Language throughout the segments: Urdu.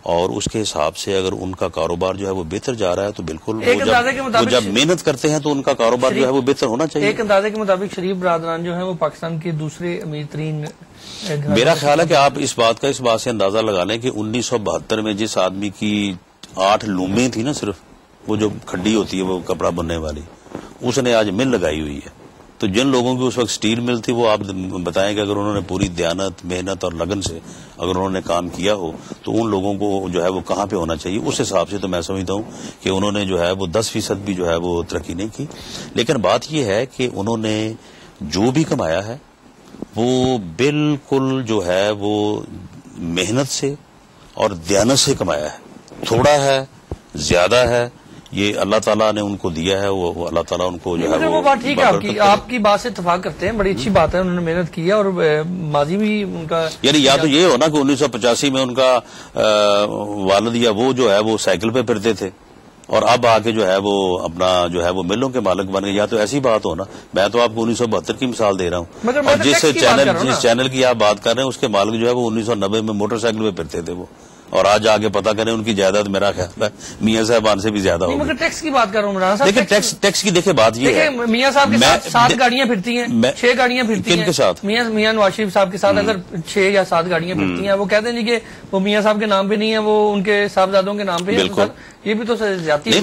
اور اس کے حساب سے اگر ان کا کاروبار جو ہے وہ بہتر جا رہا ہے تو بالکل وہ جب محنت کرتے ہیں تو ان کا کاروبار جو ہے وہ بہتر ہونا چاہیے. ایک اندازے کے مطابق شریف برادران جو ہیں وہ پاکستان کے دوسرے امیر ترین. میرا خیال ہے کہ آپ اس بات سے اندازہ لگا لیں کہ 1972 میں جس آدمی کی 8 لومیں تھی نا صرف، وہ جو کھڈی ہوتی ہے وہ کپڑا بننے والی، اس نے آج مل لگائی ہوئی ہے. تو جن لوگوں کی اس وقت سٹیل مل تھی، وہ آپ بتائیں کہ اگر انہوں نے پوری دیانت، محنت اور لگن سے اگر انہوں نے کام کیا ہو تو ان لوگوں کو جو ہے وہ کہاں پہ ہونا چاہیے. اس حساب سے تو میں سمجھتا ہوں کہ انہوں نے جو ہے وہ 10% بھی جو ہے وہ ترقی نہیں کی. لیکن بات یہ ہے کہ انہوں نے جو بھی کمایا ہے وہ بالکل جو ہے وہ محنت سے اور دیانت سے کمایا ہے. تھوڑا ہے، زیادہ ہے، یہ اللہ تعالیٰ نے ان کو دیا ہے، وہ اللہ تعالیٰ ان کو جو ہے وہ بات ٹھیک ہے. آپ کی بات سے اتفاق کرتے ہیں، بڑی اچھی بات ہے، انہوں نے محنت کی ہے اور ماضی بھی ان کا یعنی یا تو یہ ہو نا کہ 1985 میں ان کا والد یا وہ جو ہے وہ سائیکل پہ پھرتے تھے اور اب آ کے جو ہے وہ اپنا جو ہے وہ ملوں کے مالک بن گئے، یا تو ایسی بات ہو نا. میں تو آپ کو 1972 کی مثال دے رہا ہوں، اور جس چینل کی آپ بات کر رہے ہیں اس کے مالک جو ہے وہ 1990 میں موٹر سائیکل پہ پھرتے تھے وہ، اور آج آگے پتا کریں ان کی جائیداد میرا خیال ہے میاں صاحبان سے بھی زیادہ ہوگی. مگر ٹیکس کی بات کر رہا ہوں عمران صاحب. دیکھیں ٹیکس کی دیکھیں بات یہ ہے، میاں صاحب کے ساتھ 7 گاڑیاں پھرتی ہیں، 6 گاڑیاں پھرتی ہیں. کن کے ساتھ؟ میاں نواز شریف صاحب کے ساتھ اگر 6 یا 7 گاڑیاں پھرتی ہیں، وہ کہتے ہیں کہ وہ میاں صاحب کے نام پہ نہیں ہے، وہ ان کے صاحبزادوں کے نام پہ ہے. بالکل، یہ بھی تو زیادتی ہے.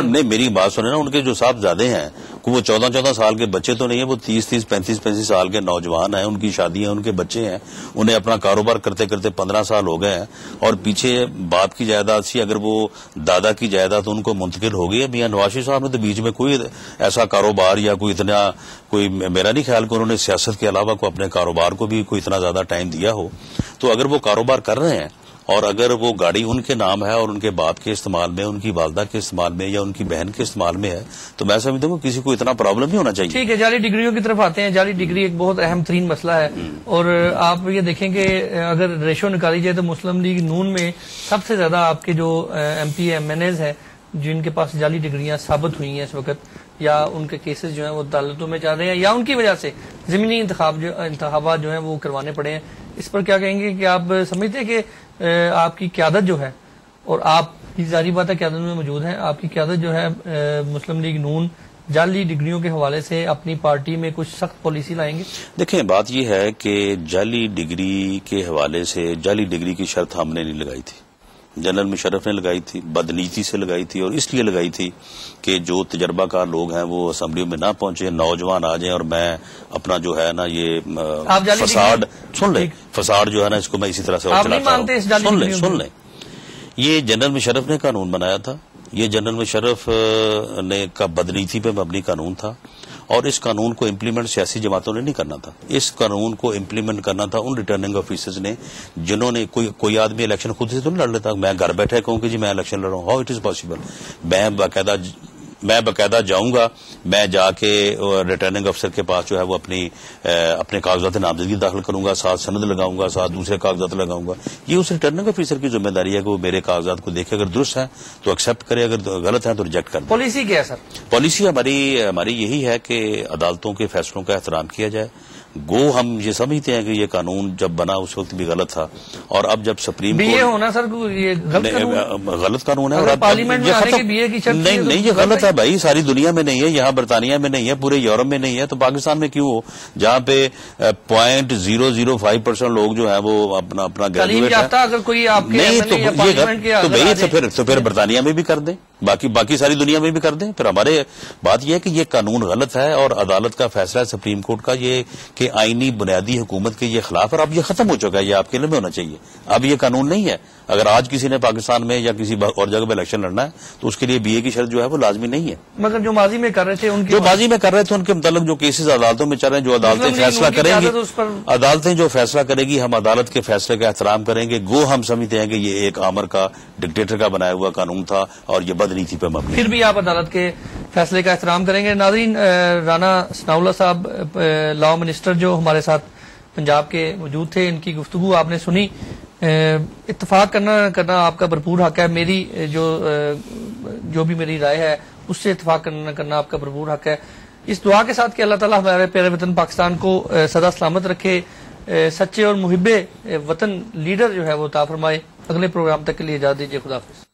نہیں میری بات سنیں نا، ان کے جو صاحبزادے ہیں وہ 14 سال کے بچے تو نہیں ہیں، وہ 30 35 سال کے نوجوان ہیں، ان کی شادیاں، ان کے بچے ہیں، انہیں اپنا کاروبار کرتے کرتے 15 سال ہو گئے ہیں، اور پیچھے باپ کی جائیداد سی اگر وہ دادا کی جائیداد ان کو منتقل ہو گئی ہے. میاں نواز شریف صاحب نے تو بیچ میں کوئی ایسا کاروبار یا کوئی میرا نہیں خیال کہ انہوں نے سیاست کے علاوہ کو اپنے کاروبار کو بھی کوئی اتنا زیادہ ٹائم دیا ہو. تو اگر وہ کاروبار کر رہے ہیں اور اگر وہ گاڑی ان کے نام ہے اور ان کے باپ کے استعمال میں، ان کی والدہ کے استعمال میں یا ان کی بہن کے استعمال میں ہے، تو میں سمجھتا ہوں کہ کسی کو اتنا پرابلم نہیں ہونا چاہیے. ٹھیک ہے، جعلی ڈگریوں کی طرف آتے ہیں. جعلی ڈگری ایک بہت اہم ترین مسئلہ ہے، اور آپ یہ دیکھیں کہ اگر ریشو نکالی جائے تو مسلم لیگ نون میں سب سے زیادہ آپ کے جو M P M N As ہیں جن کے پاس جعلی ڈگریاں ثابت ہوئی ہیں اس وقت، یا ان کے کیسز جو ہیں وہ عدالتوں میں چل رہے ہیں، یا ان کی وجہ سے ضمنی انتخابات جو ہیں وہ کروانے پڑے ہیں. اس پر کیا کہیں گے کہ آپ سمجھتے ہیں کہ آپ کی قیادت جو ہے، اور آپ کی ظاہری بات ہے قیادت میں موجود ہیں، آپ کی قیادت جو ہے مسلم لیگ نون جعلی ڈگریوں کے حوالے سے اپنی پارٹی میں کچھ سخت پالیسی لائیں گے؟ دیکھیں بات یہ ہے کہ جعلی ڈگری کے حوالے سے جعلی ڈگری کی شرط ہم نے نہیں لگائی تھی، جنرل مشرف نے لگائی تھی، بدنیتی سے لگائی تھی، اور اس لیے لگائی تھی کہ جو تجربہ کار لوگ ہیں وہ اسمبلیوں میں نہ پہنچے، نوجوان آ جائیں، اور میں اپنا جو ہے نا یہ فساد فساد جو ہے نا اس کو میں اسی طرح سے سن لیں. یہ جنرل مشرف نے قانون بنایا تھا، یہ جنرل مشرف نے کا بدنیتی پہ مبنی قانون تھا، اور اس قانون کو امپلیمنٹ سیاسی جماعتوں نے نہیں کرنا تھا. اس قانون کو امپلیمنٹ کرنا تھا ان ریٹرننگ آفیسرز نے جنہوں نے کوئی آدمی الیکشن خود سے تو نہیں لڑ لیتا. میں گھر بیٹھے کہوں کہ جی میں الیکشن لڑ رہا ہوں، ہاؤ اٹ از پاسبل. میں باقاعدہ جاؤں گا، میں جا کے ریٹرننگ افسر کے پاس جو ہے وہ اپنے کاغذات نامزدگی داخل کروں گا، ساتھ سند لگاؤں گا، ساتھ دوسرے کاغذات لگاؤں گا. یہ اس ریٹرننگ افسر کی ذمہ داری ہے کہ وہ میرے کاغذات کو دیکھے، اگر درست ہیں تو ایکسپٹ کرے، اگر غلط ہیں تو ریجیکٹ کر دے. پالیسی کیا ہے سر؟ پالیسی ہماری یہی ہے کہ عدالتوں کے فیصلوں کا احترام کیا جائے. گو ہم یہ سمجھتے ہیں کہ یہ قانون جب بنا اس وقت بھی غلط تھا، اور اب جب سپریم کورٹ یہ ہونا سر یہ غلط قانون ہے، اور پارلیمنٹ میں آنے کے بی اے کی شرط نہیں یہ غلط ہے بھائی. ساری دنیا میں نہیں ہے، یہاں برطانیہ میں نہیں ہے، پورے یورپ میں نہیں ہے، تو پاکستان میں کیوں ہو جہاں پہ 0.005% لوگ جو ہیں وہ اپنا گریجویٹ ہے. اگر کوئی آپ تو پھر برطانیہ میں بھی کر دیں، باقی ساری دنیا میں بھی کر دیں. پھر ہمارے بات یہ ہے کہ یہ قانون غلط ہے، اور عدالت کا فیصلہ ہے سپریم کورٹ کا یہ کہ آئینی بنیادی حکومت کے یہ خلاف ہے، اور اب یہ ختم ہو چکا ہے. یہ آپ کے علم میں ہونا چاہیے، اب یہ قانون نہیں ہے. اگر آج کسی نے پاکستان میں یا کسی اور جگہ پہ الیکشن لڑنا ہے تو اس کے لیے بی اے کی شرط جو ہے وہ لازمی نہیں ہے. مگر جو ماضی میں کر رہے تھے ان کے متعلق جو کیسز عدالتوں میں چل رہے ہیں، جو عدالتیں فیصلہ کریں گی، عدالتیں جو فیصلہ کرے گی ہم عدالت کے فیصلے کا احترام کریں گے. گو ہم سمجھتے ہیں کہ یہ ایک آمر کا ڈکٹیٹر کا بنایا ہوا قانون تھا اور یہ بدنیتی پہ مبنی. پھر بھی آپ عدالت کے فیصلے کا احترام کریں گے. ناظرین، رانا ثناءاللہ صاحب لا منسٹر جو ہمارے ساتھ پنجاب کے موجود تھے، ان کی گفتگو آپ نے سنی. اتفاق کرنا آپ کا بھرپور حق ہے. میری جو بھی میری رائے ہے اس سے اتفاق کرنا آپ کا بھرپور حق ہے. اس دعا کے ساتھ کہ اللہ تعالیٰ ہمارے پیارے وطن پاکستان کو سدا سلامت رکھے، سچے اور محب وطن لیڈر جو ہے وہ عطا فرمائے. اگلے پروگرام تک کے لیے اجازت دیجیے. خدا حافظ.